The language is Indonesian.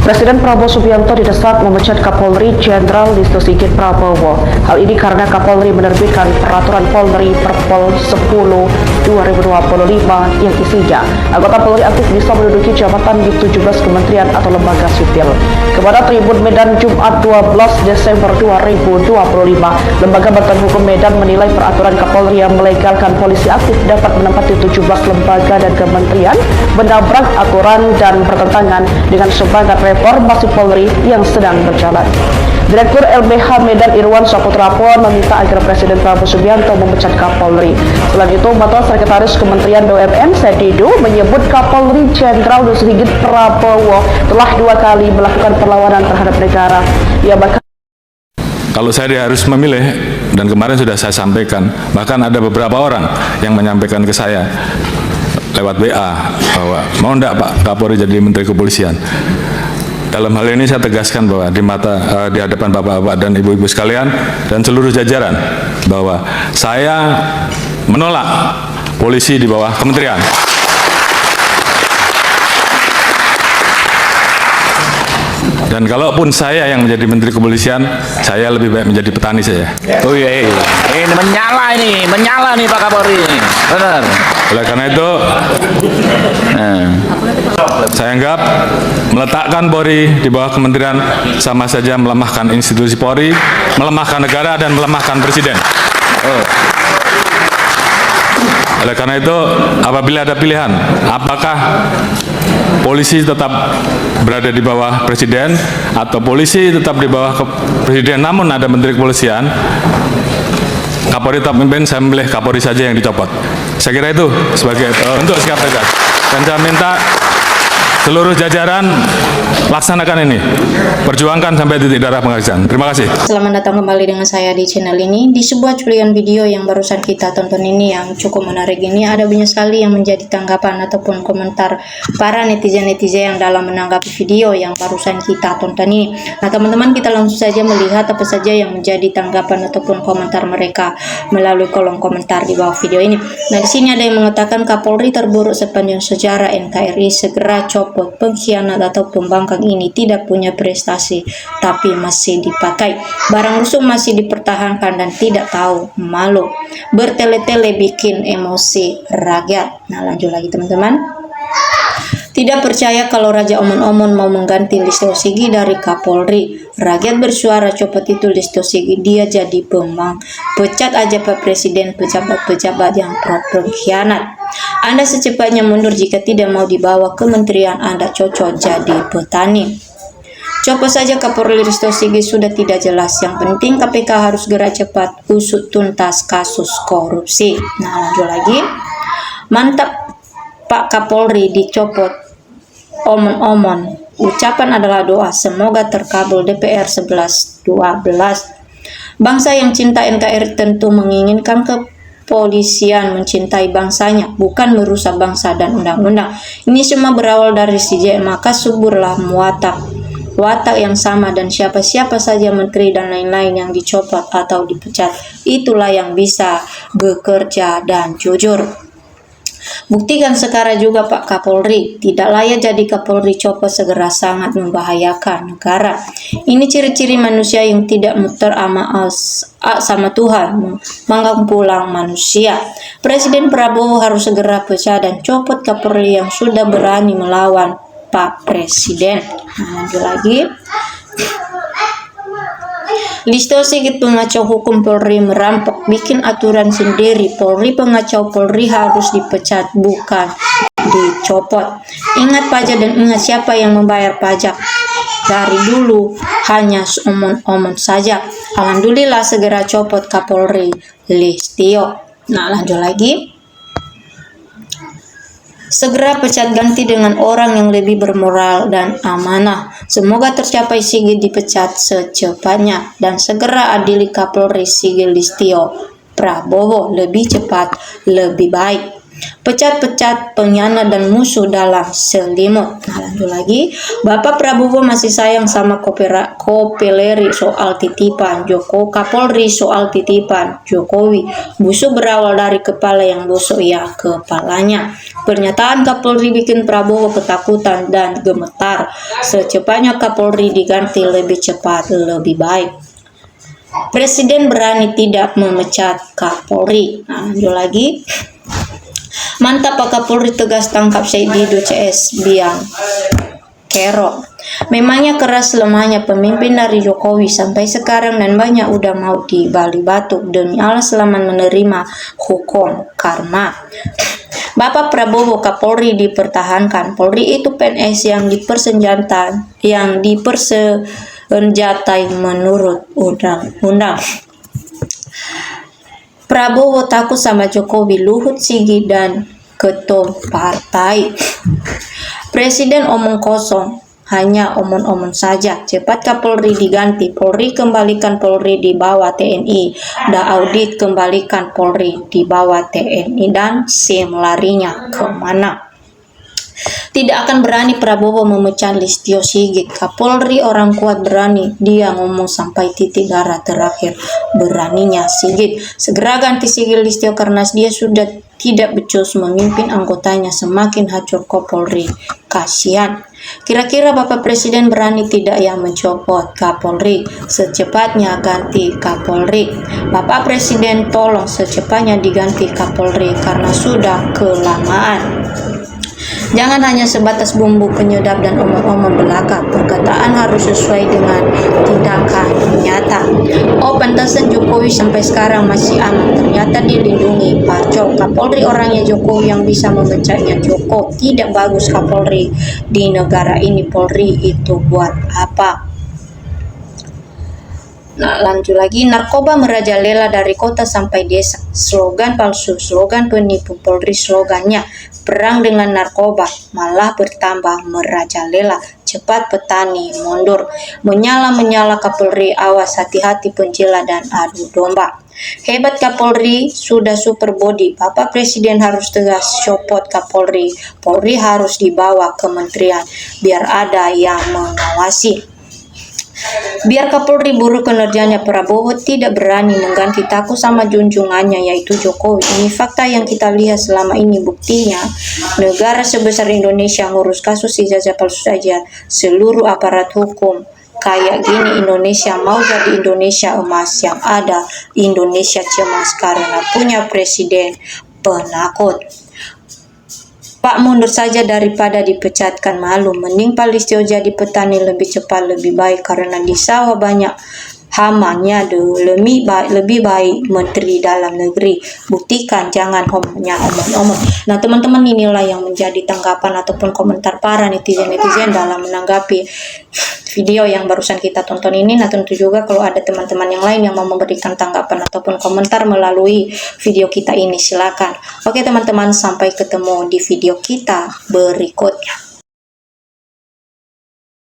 Presiden Prabowo Subianto didesak memecat Kapolri Jenderal Listio Sigit Prabowo. Hal ini karena Kapolri menerbitkan Peraturan Polri Perpol 10 2025 yang isinya anggota Polri aktif bisa menduduki jabatan di 17 kementerian atau lembaga sipil. Kepada Tribun Medan Jumat 12 Desember 2025, Lembaga Bantuan Hukum Medan menilai peraturan Kapolri yang melegalkan polisi aktif dapat menempati 17 lembaga dan kementerian menabrak aturan dan bertentangan dengan semangat reformasi Polri yang sedang berjalan. Direktur LBH Medan Irwan Saputra pun meminta agar Presiden Prabowo Subianto memecat Kapolri. Selain itu, Mantan Sekretaris Kementerian BUMN Sedidu menyebut Kapolri Jenderal Listio Sigit Prabowo telah 2 kali melakukan perlawanan terhadap negara. Ia bahkan kalau saya harus memilih, dan kemarin sudah saya sampaikan, bahkan ada beberapa orang yang menyampaikan ke saya lewat WA bahwa mau enggak Pak Kapolri jadi Menteri Kepolisian. Dalam hal ini saya tegaskan bahwa di hadapan bapak-bapak dan ibu-ibu sekalian dan seluruh jajaran bahwa saya menolak polisi di bawah kementerian. Dan kalaupun saya yang menjadi Menteri Kepolisian, saya lebih baik menjadi petani saja. Oh iya, ini menyala nih Pak Kapolri. Benar. Oleh karena itu, saya anggap meletakkan Polri di bawah kementerian sama saja melemahkan institusi Polri, melemahkan negara, dan melemahkan Presiden. Oleh karena itu, apabila ada pilihan, apakah polisi tetap berada di bawah Presiden atau polisi tetap di bawah Presiden namun ada Menteri Kepolisian, Kapolri tetap memimpin, saya memilih Kapolri saja yang dicopot. Saya kira itu sebagai untuk sikap tegas. Dan saya minta seluruh jajaran laksanakan ini, perjuangkan sampai titik darah penghabisan. Terima kasih. Selamat datang kembali dengan saya di channel ini. Di sebuah cuplikan video yang barusan kita tonton ini yang cukup menarik ini, ada banyak sekali yang menjadi tanggapan ataupun komentar para netizen-netizen yang dalam menanggapi video yang barusan kita tonton ini. Nah teman-teman, kita langsung saja melihat apa saja yang menjadi tanggapan ataupun komentar mereka melalui kolom komentar di bawah video ini. Nah di sini ada yang mengatakan Kapolri terburuk sepanjang sejarah NKRI, segera copot, pengkhianat atau pembangkang ini tidak punya prestasi tapi masih dipakai, barang rusuk masih dipertahankan dan tidak tahu malu, bertele-tele bikin emosi rakyat. Nah lanjut lagi teman-teman. Tidak percaya kalau Raja Omon-Omon mau mengganti Listio Sigit dari Kapolri. Rakyat bersuara copot itu Listio Sigit, dia jadi bembang. Pecat aja Pak Presiden pejabat-pejabat yang pengkhianat. Anda secepatnya mundur jika tidak mau dibawa kementerian Anda cocok jadi petani. Copot saja Kapolri Listio Sigit, sudah tidak jelas. Yang penting KPK harus gerak cepat usut tuntas kasus korupsi. Nah lanjut lagi. Mantap Pak Kapolri dicopot. Omon-omon, ucapan adalah doa, semoga terkabul. DPR 11-12. Bangsa yang cinta NKRI tentu menginginkan kepolisian mencintai bangsanya, bukan merusak bangsa dan undang-undang. Ini semua berawal dari CJ, maka suburlah watak yang sama, dan siapa-siapa saja menteri dan lain-lain yang dicopot atau dipecat, itulah yang bisa bekerja dan jujur. Buktikan sekarang juga Pak Kapolri, tidak layak jadi Kapolri, copot segera, sangat membahayakan negara. Ini ciri-ciri manusia yang tidak muter sama Tuhan, manggang pulang manusia. Presiden Prabowo harus segera pecat dan copot Kapolri yang sudah berani melawan Pak Presiden. Nah, lanjut lagi. Listio Sigit pengacau hukum, Polri merampok, bikin aturan sendiri. Polri pengacau, Polri harus dipecat, bukan dicopot. Ingat pajak dan ingat siapa yang membayar pajak. Dari dulu hanya omon-omon saja. Alhamdulillah segera copot Kapolri Listio. Nah lanjut lagi. Segera pecat, ganti dengan orang yang lebih bermoral dan amanah. Semoga tercapai Sigit dipecat secepatnya dan segera adili Kapolri Sigit Listio Prabowo, lebih cepat lebih baik. Pecat-pecat, pengkhianat dan musuh dalam selimut. Nah, lanjut lagi. Bapak Prabowo masih sayang sama Kopeleri soal titipan Kapolri soal titipan Jokowi. Busuk berawal dari kepala yang busuk ya kepalanya. Pernyataan Kapolri bikin Prabowo ketakutan dan gemetar. Secepatnya Kapolri diganti, lebih cepat lebih baik. Presiden berani tidak memecat Kapolri. Nah, lanjut lagi. Mantap Pak Kapolri, tegas tangkap Syed Didu CS Biang Kerok. Memangnya keras lemahnya pemimpin dari Jokowi sampai sekarang, dan banyak udah mau di Bali batuk. Demi Allah selamat menerima hukum karma. Bapak Prabowo, Kapolri dipertahankan. Polri itu PNS yang dipersenjatai menurut undang-undang. Prabowo takut sama Jokowi, Luhut, Sigit, dan ketum partai. Presiden omong kosong, hanya omong-omong saja. Cepat Kapolri diganti. Polri kembalikan Polri di bawah TNI. Audit kembalikan Polri di bawah TNI. Dan SIM larinya kemana? Tidak akan berani Prabowo memecat Listio Sigit. Kapolri orang kuat berani. Dia ngomong sampai titik darah terakhir. Beraninya Sigit. Segera ganti Sigit Listio karena dia sudah tidak becus memimpin anggotanya. Semakin hancur Kapolri. Kasihan. Kira-kira Bapak Presiden berani tidak yang mencopot Kapolri? Secepatnya ganti Kapolri. Bapak Presiden tolong secepatnya diganti Kapolri karena sudah kelamaan. Jangan hanya sebatas bumbu penyedap dan omong-omong belaka. Perkataan harus sesuai dengan tindakan nyata. Oh, pantasan Jokowi sampai sekarang masih aman. Ternyata dilindungi Paco. Kapolri orangnya Jokowi yang bisa memecatnya Joko. Tidak bagus Kapolri di negara ini. Polri itu buat apa? Nah, lanjut lagi. Narkoba merajalela dari kota sampai desa. Slogan palsu, slogan penipu. Polri slogannya perang dengan narkoba, malah bertambah merajalela. Cepat petani mundur. Menyala-menyala Kapolri, awas hati-hati pencila dan adu domba. Hebat Kapolri, sudah super body. Bapak Presiden harus tegas copot Kapolri. Polri harus dibawa kementerian biar ada yang mengawasi. Biar Kapolri buruk kinerjanya. Prabowo tidak berani mengganti, takut sama junjungannya yaitu Jokowi. Ini fakta yang kita lihat selama ini. Buktinya negara sebesar Indonesia ngurus kasus ijazah palsu saja seluruh aparat hukum kayak gini. Indonesia mau jadi Indonesia emas yang ada Indonesia cemas karena punya presiden penakut. Pak mundur saja daripada dipecatkan, malu. Mending Pak Listio jadi petani, lebih cepat lebih baik karena di sawah banyak hamanya. Lebih baik Menteri Dalam Negeri buktikan, jangan hanya omong-omong. Nah teman-teman, inilah yang menjadi tanggapan ataupun komentar para netizen-netizen dalam menanggapi video yang barusan kita tonton ini. Nah tentu juga kalau ada teman-teman yang lain yang mau memberikan tanggapan ataupun komentar melalui video kita ini, silakan. Oke teman-teman, sampai ketemu di video kita berikutnya.